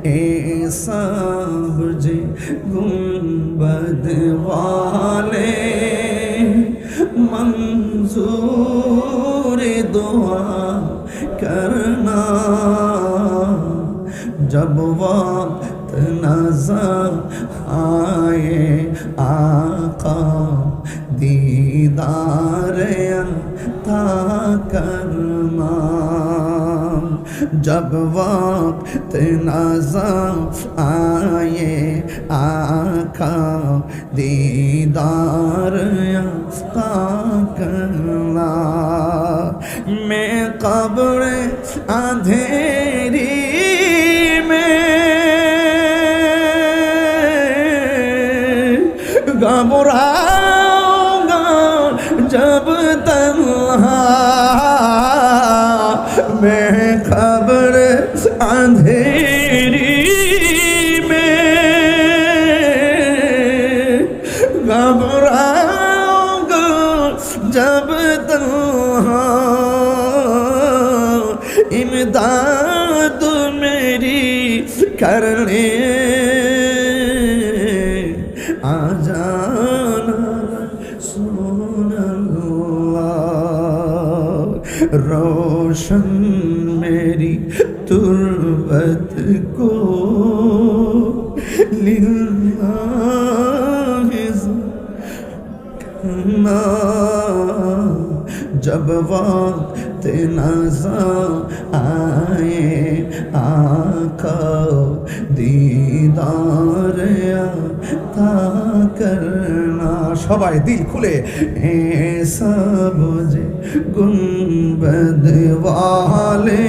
ए सब्ज़ गुंबद वाले मंजूर दुआ करना जब वक्त नज़र आए आका दीदार अता करना जब वक्त नज़र आए आका दीदार अता करना मैं कब्र अंधेरी घबराऊंगा जब तन्हा मैं खबर अंधेरी में घबराऊंगा जब तन्हा इमदाद मेरी करने आ जाना सुनल्लाह रोशन मेरी तुर्बत को लिल्लाह करना जब वक्त नज़र आए आका दीदार अता करना सबाई दिल खुले ए सब्ज़ गुंबद वाले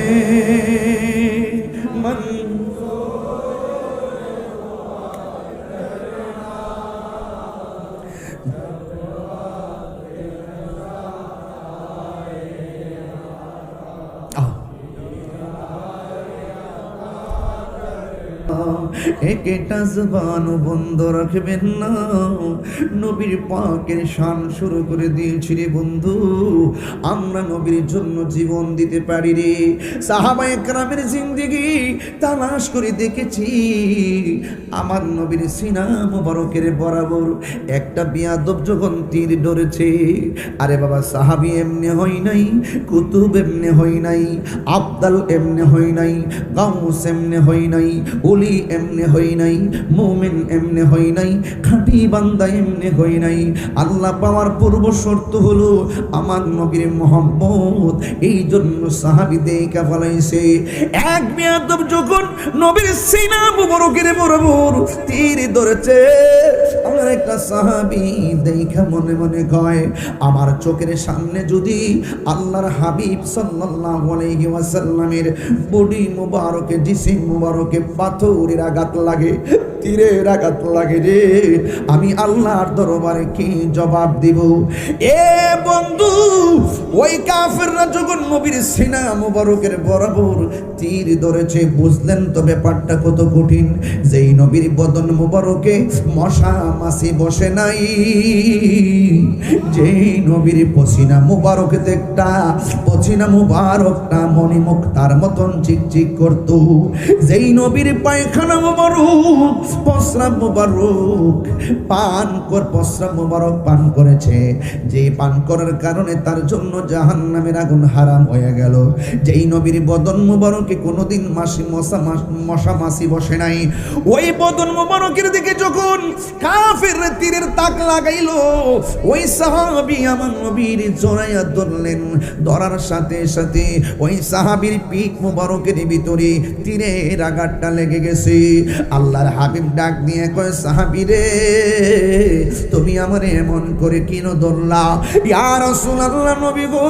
मन একটা জবান বন্ধ রাখবেন না নবীর পাকের শান শুরু করে দিয়েছি রে বন্ধু আমরা নবীর জন্য জীবন দিতে পারি রে সাহাবায়ে কেরামের জিন্দেগি তালাশ করে দেখেছি আমার নবীর সিনা মুবারকের বরাবর একটা বিয়াদব যখন তীর ধরেছে আরে বাবা সাহাবী এমনি হয় নাই কুতুব এমনি হয় নাই আফদাল এমনি হয় নাই গাউস এমনি হয় নাই ওলি এমনি হয় নাই মুমিন এমনি হয় নাই খাঁটি বান্দা এমনি হয় নাই আল্লাহ পাওয়ার পূর্ব শর্ত হলো আমার নবীর মোহাম্মদ এই জন্য সাহাবী দেখা ফলাইছে এক বিয়াদব যখন নবীর সিনা মুবারকের বরাবর তীর ধরেছে আমার একটা সাহাবী দেখা মনে মনে কয় আমার চোখের সামনে যদি আল্লাহর হাবিব সাল্লাল্লাহু আলাইহি ওয়াসাল্লামের বডি মুবারকে জিসিম মুবারকে পাথরের আঘাত লাগে তীরের আঘাত লাগে রে আমি আল্লাহর দরবারে কি জবাব দিব এ বন্ধু ওই কাফেররা যখন নবীর সিনা মুবারকের বরাবর তীর ধরেছে বুঝলেন তো ব্যাপারটা কত কঠিন যেই নবীর বদন মুবারকে মশা মাছি বসে নাই যেই নবীর পসিনা মুবারকে একটা পসিনা মুবারকটা মণিমুক্তার মতন চিকচিক করত যেই নবীর পায়খানা মুবারক প্রস্রাব মুবারক প্রস্রাব মুবারক পান করেছে যে পান করার কারণে তার জন্য জাহান্নামের আগুন হারাম হয়ে গেল যেই নবীর বদন মুবারকে কোনোদিন মশা মাছি বসে নাই ওই বদন মুবারকের দিকে যখন কাফের তীরের তাক লাগাইলো ওই সাহাবী আমার নবীর জড়াইয়া ধরলেন ধরার সাথে সাথে ওই সাহাবীর পিঠ মুবারকের ভিতরে তীরের আঘাতটা লেগে গেছে আল্লাহর হাবিব ডাক দিয়ে কয় সাহাবী রে তুমি আমারে এমন করে কেন ধরলা ইয়া রাসূলুল্লাহ নবী গো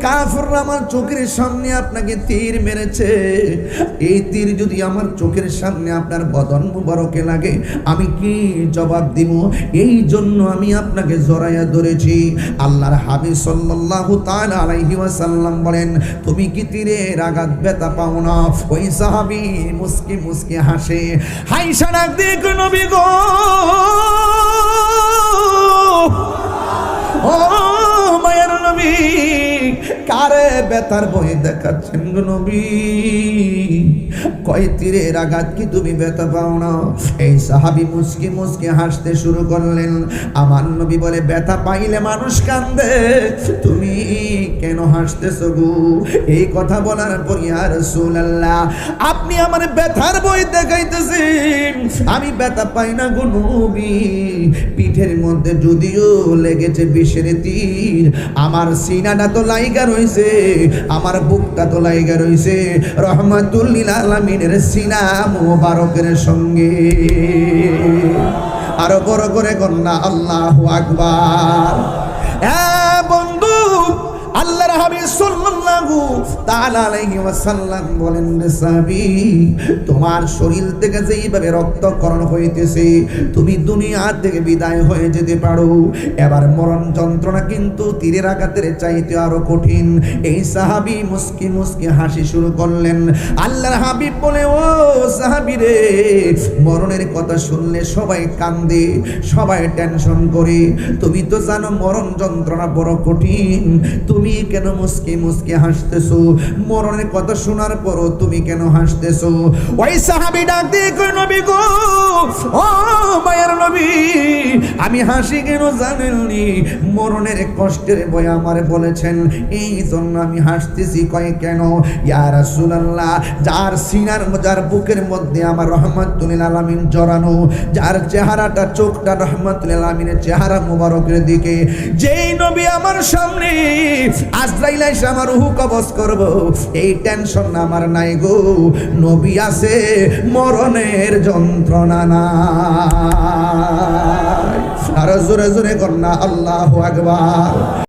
কাফেররা আমার চোখের সামনে আপনাকে তীর মেরেছে এই তীর যদি আমার চোখের সামনে আপনার বদন মুবারকে লাগে আমি কি জবাব দিব এই জন্য আমি আপনাকে জড়াইয়া ধরেছি আল্লাহর হাবিব সাল্লাল্লাহু তাআলা আলাইহি ওয়াসাল্লাম বলেন তুমি কি তীরের আঘাত ব্যথা পাও না ওই সাহাবী মুস্কি মুস্কি হাসে হাইসা ডাক দিয়ে নবী গো ও মায়ের নবী আরে ব্যথার ভয় দেখাচ্ছেন গো নবী, কয় তীরের আঘাত কি তুমি ব্যথা পাও না? এই সাহাবী মুচকি মুচকি হাসতে শুরু করলেন। আমার নবী বলে, ব্যথা পাইলে মানুষ কান্দে, তুমি কেন হাসতেছো গো? এই কথা বলার পর ইয়া রাসূলুল্লাহ, আপনি আমার ব্যথার ভয় দেখাইতেছেন, আমি ব্যথা পাই না গো নবী। পিঠের মধ্যে যদিও লেগেছে বিষের তীর, আমার সিনাটা তো লাইগা রইছে, আমার বুকটা তো লাইগা রইছে রহমাতুল লিল আলামিনের সিনা মুবারকের সঙ্গে। আরো বড় করে কন্যা আল্লাহু আকবার। বন্ধু, আল্লাহর হাবিব সাল্লাল্লাহু তাআলা আলাইহি ওয়াসাল্লাম বলেন, রে সাহাবী, তোমার শরীর থেকে যেইভাবে রক্তক্ষরণ হইতেছে, তুমি দুনিয়া থেকে বিদায় হয়ে যেতে পারো। এবার মরণ যন্ত্রণা কিন্তু তীরের আঘাতের চাইতে আরো কঠিন। এই সাহাবী মুস্কি মুস্কি হাসি শুরু করলেন। আল্লাহর হাবিব বলে, ও সাহাবী রে, মরণের কথা শুনলে সবাই কান্দে, সবাই টেনশন করে, তুমি তো জানো মরণ যন্ত্রণা বড় কঠিন, তুমি কেন মুস্কি মুস্কি হাসতেছো? মরণের কথা শোনার পরও তুমি কেন হাসতেছো? ওই সাহাবী ডাক দিয়ে কই, নবী গো, ও মায়ের নবী, আমি হাসি কেন জানেননি? মরণের কষ্টের ভয় আমার বলেছেন, এই জন্য আমি হাসতেছি। কয় কেন? ইয়া রাসূলুল্লাহ, যার সিনার, যার বুকের মধ্যে আমার রহমাতুল লিল আলামিন জড়ানো, যার চেহারাটা, চোখটা রহমাতুল লিল আলামিনের চেহারা মুবারকের দিকে, যেই নবী আমার সামনে আজরাইল এসে আমার রূহ কবজ করব, এই টেনশন আমার নাই গো। নবী আছে, মরণের যন্ত্রণা নাই। আর জোরে জোরে কন্যা আল্লাহু আকবার।